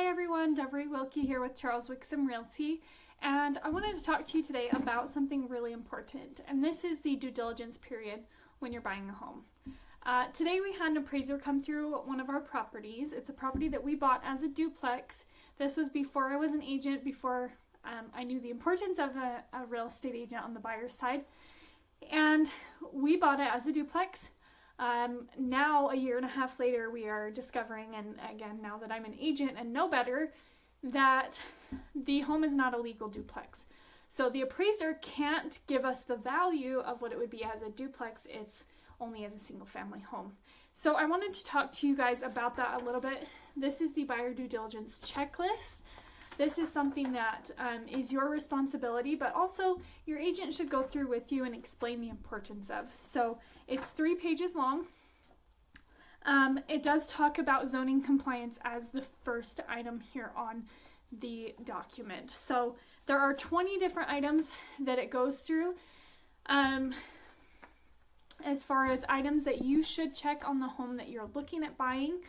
Hi everyone, Deborah Wilkie here with Charles Wixom Realty, and I wanted to talk to you today about something really important, and this is the due diligence period when you're buying a home. Today we had an appraiser come through one of our properties. It's a property that we bought as a duplex. This was before I was an agent, before I knew the importance of a real estate agent on the buyer's side, and we bought it as a duplex. Now, a year and a half later, we are discovering, and again, now that I'm an agent and know better, that the home is not a legal duplex. So the appraiser can't give us the value of what it would be as a duplex. It's only as a single family home. So I wanted to talk to you guys about that a little bit. This is the buyer due diligence checklist. This is something that is your responsibility, but also your agent should go through with you and explain the importance of. So it's 3 pages long. It does talk about zoning compliance as the first item here on the document. So there are 20 different items that it goes through as far as items that you should check on the home that you're looking at buying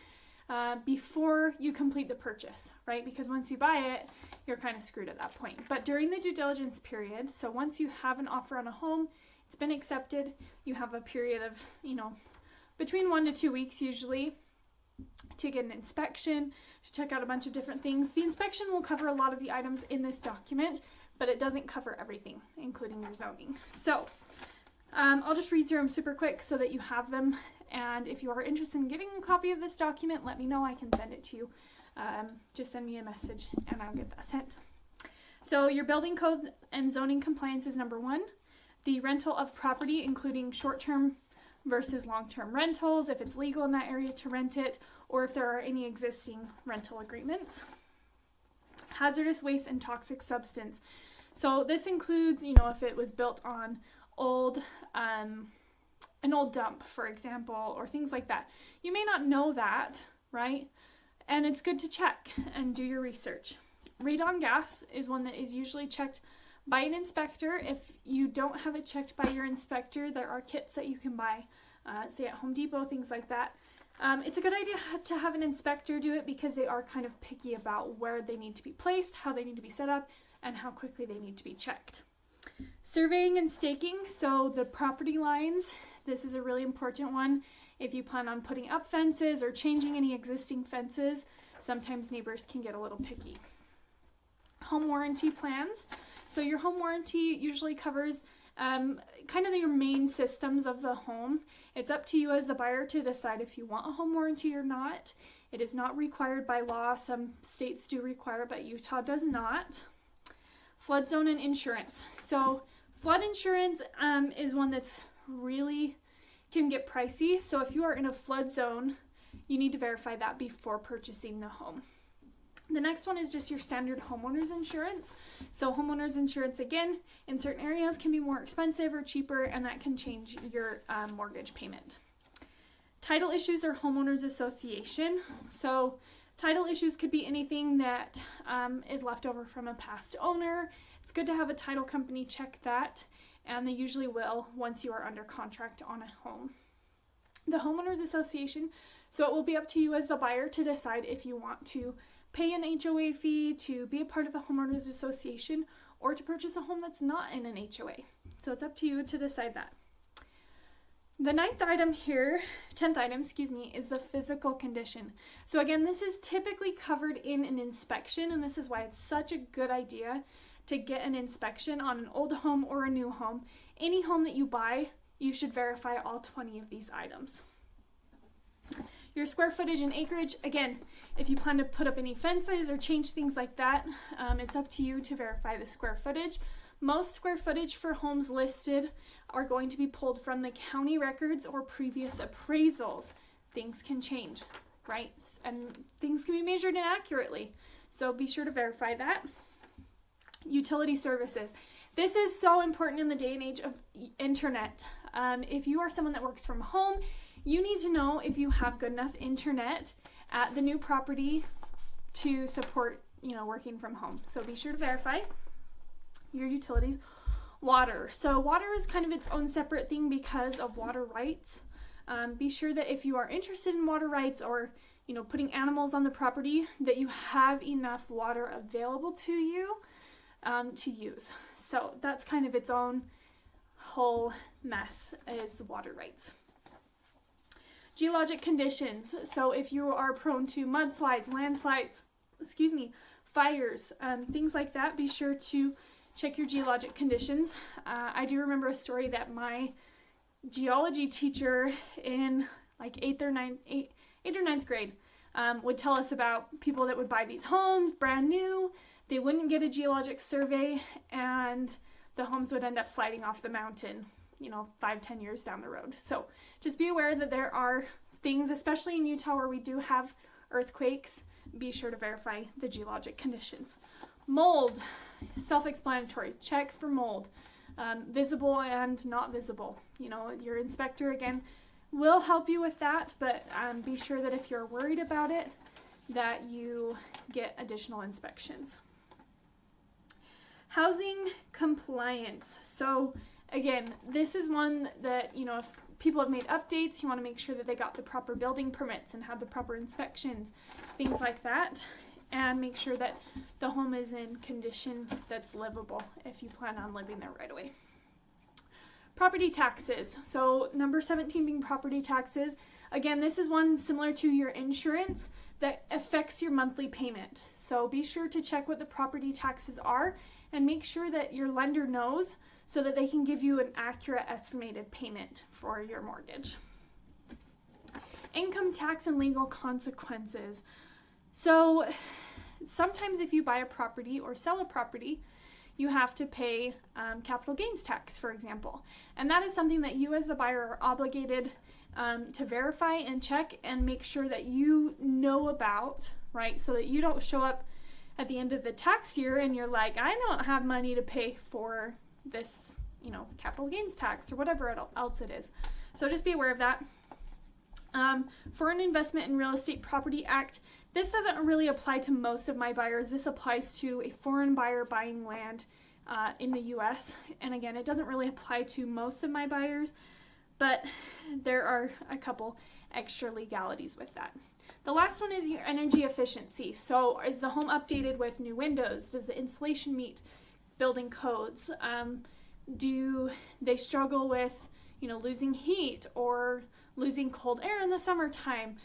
before you complete the purchase, right? Because once you buy it, you're kind of screwed at that point. But during the due diligence period, so once you have an offer on a home, it's been accepted, you have a period of, between 1 to 2 weeks usually to get an inspection, to check out a bunch of different things. The inspection will cover a lot of the items in this document, but it doesn't cover everything, including your zoning. So I'll just read through them super quick so that you have them. And if you are interested in getting a copy of this document, let me know. I can send it to you. Just send me a message and I'll get that sent. So your building code and zoning compliance is number 1. The rental of property, including short-term versus long-term rentals, if it's legal in that area to rent it, or if there are any existing rental agreements. Hazardous waste and toxic substance. So this includes, if it was built on an old dump, for example, or things like that. You may not know that, right? And it's good to check and do your research. Radon gas is one that is usually checked by an inspector. If you don't have it checked by your inspector, there are kits that you can buy, say at Home Depot, things like that. It's a good idea to have an inspector do it because they are kind of picky about where they need to be placed, how they need to be set up, and how quickly they need to be checked. Surveying and staking, so the property lines, this is a really important one. If you plan on putting up fences or changing any existing fences, sometimes neighbors can get a little picky. Home warranty plans. So your home warranty usually covers kind of your main systems of the home. It's up to you as the buyer to decide if you want a home warranty or not. It is not required by law. Some states do require, but Utah does not. Flood zone and insurance. So flood insurance is one that's really can get pricey. So if you are in a flood zone, you need to verify that before purchasing the home. The next one is just your standard homeowners insurance. So homeowners insurance, again, in certain areas can be more expensive or cheaper, and that can change your mortgage payment. Title issues or homeowners association. So title issues could be anything that is left over from a past owner. It's good to have a title company check that, and they usually will once you are under contract on a home. The homeowners association, so it will be up to you as the buyer to decide if you want to pay an HOA fee to be a part of a homeowners association or to purchase a home that's not in an HOA. So it's up to you to decide that. The 10th item, is the physical condition. So again, this is typically covered in an inspection, and this is why it's such a good idea to get an inspection on an old home or a new home. Any home that you buy, you should verify all 20 of these items. Your square footage and acreage, again, if you plan to put up any fences or change things like that, it's up to you to verify the square footage. Most square footage for homes listed are going to be pulled from the county records or previous appraisals. Things can change, right? And things can be measured inaccurately. So be sure to verify that. Utility services. This is so important in the day and age of internet. If you are someone that works from home, you need to know if you have good enough internet at the new property to support, working from home. So be sure to verify your utilities. Water. So water is kind of its own separate thing because of water rights. Be sure that if you are interested in water rights or putting animals on the property, that you have enough water available to you to use. So that's kind of its own whole mess, is the water rights. Geologic conditions. So if you are prone to mudslides, landslides, fires, things like that, be sure to check your geologic conditions. I do remember a story that my geology teacher in like 8th or 9th grade would tell us about people that would buy these homes brand new. They wouldn't get a geologic survey, and the homes would end up sliding off the mountain 5-10 years down the road. So just be aware that there are things, especially in Utah where we do have earthquakes. Be sure to verify the geologic conditions. Mold, self-explanatory. Check for mold, visible and not visible. Your inspector again will help you with that, but be sure that if you're worried about it, that you get additional inspections. Housing compliance. So again, this is one that, if people have made updates, you want to make sure that they got the proper building permits and had the proper inspections, things like that, and make sure that the home is in condition that's livable if you plan on living there right away. Property taxes. So number 17 being property taxes. Again, this is one similar to your insurance that affects your monthly payment. So be sure to check what the property taxes are and make sure that your lender knows so that they can give you an accurate estimated payment for your mortgage. Income tax and legal consequences. So sometimes if you buy a property or sell a property, you have to pay capital gains tax, for example. And that is something that you as the buyer are obligated to verify and check and make sure that you know about, right? So that you don't show up at the end of the tax year and you're like, I don't have money to pay for this, capital gains tax or whatever else it is. So just be aware of that. Foreign Investment in Real Estate Property Act. This doesn't really apply to most of my buyers. This applies to a foreign buyer buying land in the U.S. And again, it doesn't really apply to most of my buyers, but there are a couple extra legalities with that. The last one is your energy efficiency. So is the home updated with new windows? Does the insulation meet building codes? Do they struggle with, losing heat or losing cold air in the summertime?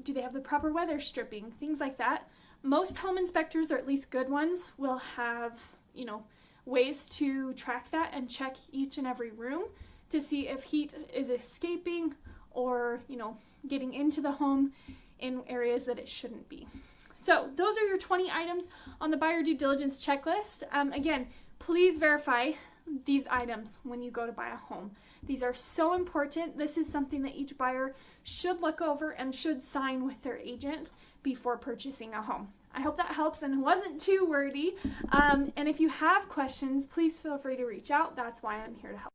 Do they have the proper weather stripping? Things like that. Most home inspectors, or at least good ones, will have, ways to track that and check each and every room to see if heat is escaping or, getting into the home in areas that it shouldn't be. So those are your 20 items on the buyer due diligence checklist. Again, please verify these items when you go to buy a home. These are so important. This is something that each buyer should look over and should sign with their agent before purchasing a home. I hope that helps and wasn't too wordy. And if you have questions, please feel free to reach out. That's why I'm here to help.